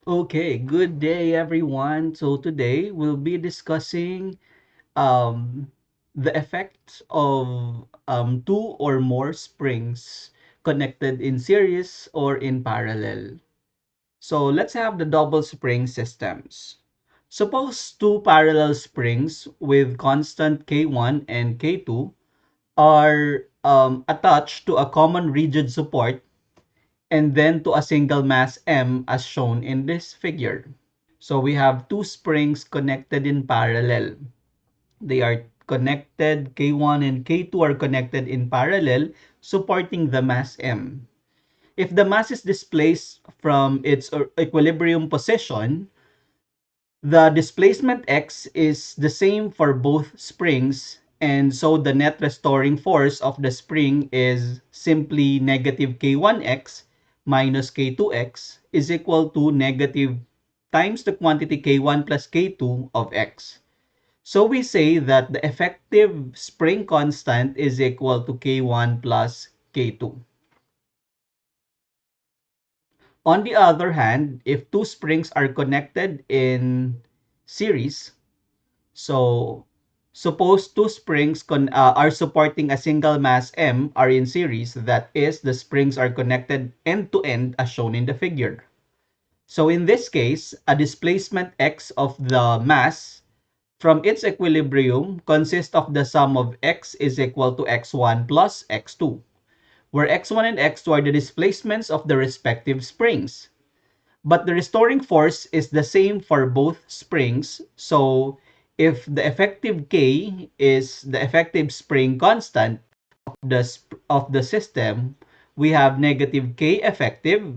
Okay, good day everyone. So today we'll be discussing um, the effects of two or more springs connected in series or in parallel. So let's have the double spring systems. Suppose two parallel springs with constant K1 and K2 are attached to a common rigid support and then to a single mass M as shown in this figure. So we have two springs connected in parallel. They are connected, K1 and K2 are connected in parallel, supporting the mass M. If the mass is displaced from its equilibrium position, the displacement x is the same for both springs, and so the net restoring force of the spring is simply negative k1x minus k2x is equal to negative times the quantity k1 plus k2 of x. So we say that the effective spring constant is equal to k1 plus k2. On the other hand, if two springs are connected in series, so suppose two springs are supporting a single mass M are in series, that is, the springs are connected end to end as shown in the figure. So in this case, a displacement x of the mass from its equilibrium consists of the sum of x is equal to x1 plus x2, where x1 and x2 are the displacements of the respective springs. But the restoring force is the same for both springs. So if the effective K is the effective spring constant of the system, we have negative K effective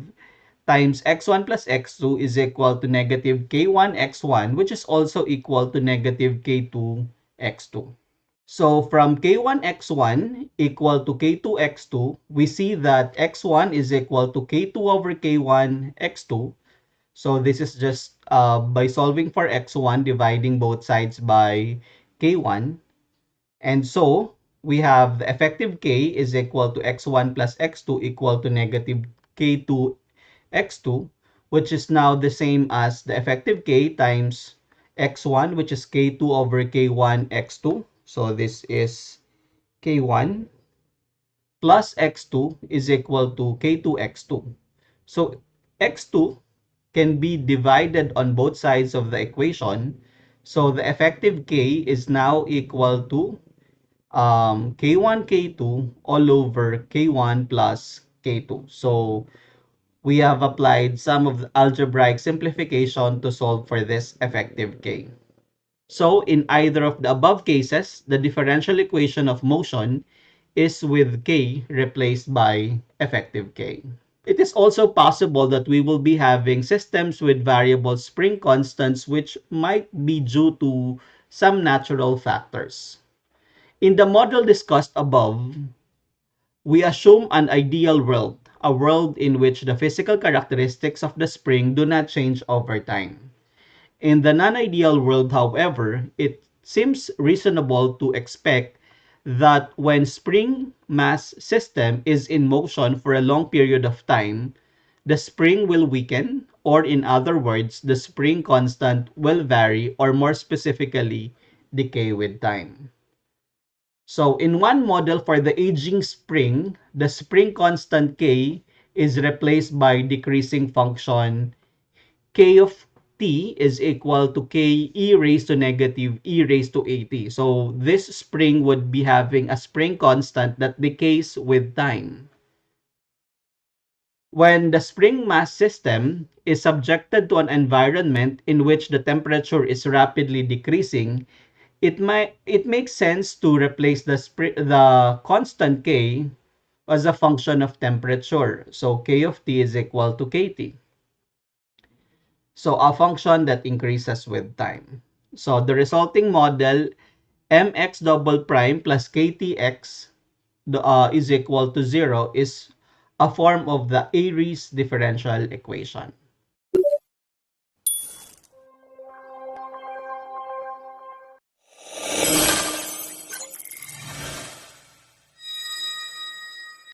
times x1 plus x2 is equal to negative k1 x1, which is also equal to negative k2 x2. So from k1 x1 equal to k2 x2, we see that x1 is equal to k2 over k1 x2. So this is just by solving for x1, dividing both sides by k1. And so we have the effective k is equal to x1 plus x2 equal to negative k2 x2, which is now the same as the effective k times x1, which is k2 over k1 x2. So this is k1 plus x2 is equal to k2 x2. So x2 can be divided on both sides of the equation. So the effective k is now equal to k1 k2 all over k1 plus k2. So we have applied some of the algebraic simplification to solve for this effective k. So in either of the above cases, the differential equation of motion is with k replaced by effective k. It is also possible that we will be having systems with variable spring constants which might be due to some natural factors. In the model discussed above, we assume an ideal world, a world in which the physical characteristics of the spring do not change over time. In the non-ideal world, however, it seems reasonable to expect that when spring mass system is in motion for a long period of time, the spring will weaken, or in other words, the spring constant will vary, or more specifically, decay with time. So in one model for the aging spring, the spring constant K is replaced by decreasing function K of t is equal to k e raised to negative e raised to at. So this spring would be having a spring constant that decays with time. When the spring mass system is subjected to an environment in which the temperature is rapidly decreasing, it makes sense to replace the constant k as a function of temperature. So k of t is equal to kt. So a function that increases with time. So the resulting model mx double prime plus ktx is equal to 0 is a form of the Aries differential equation.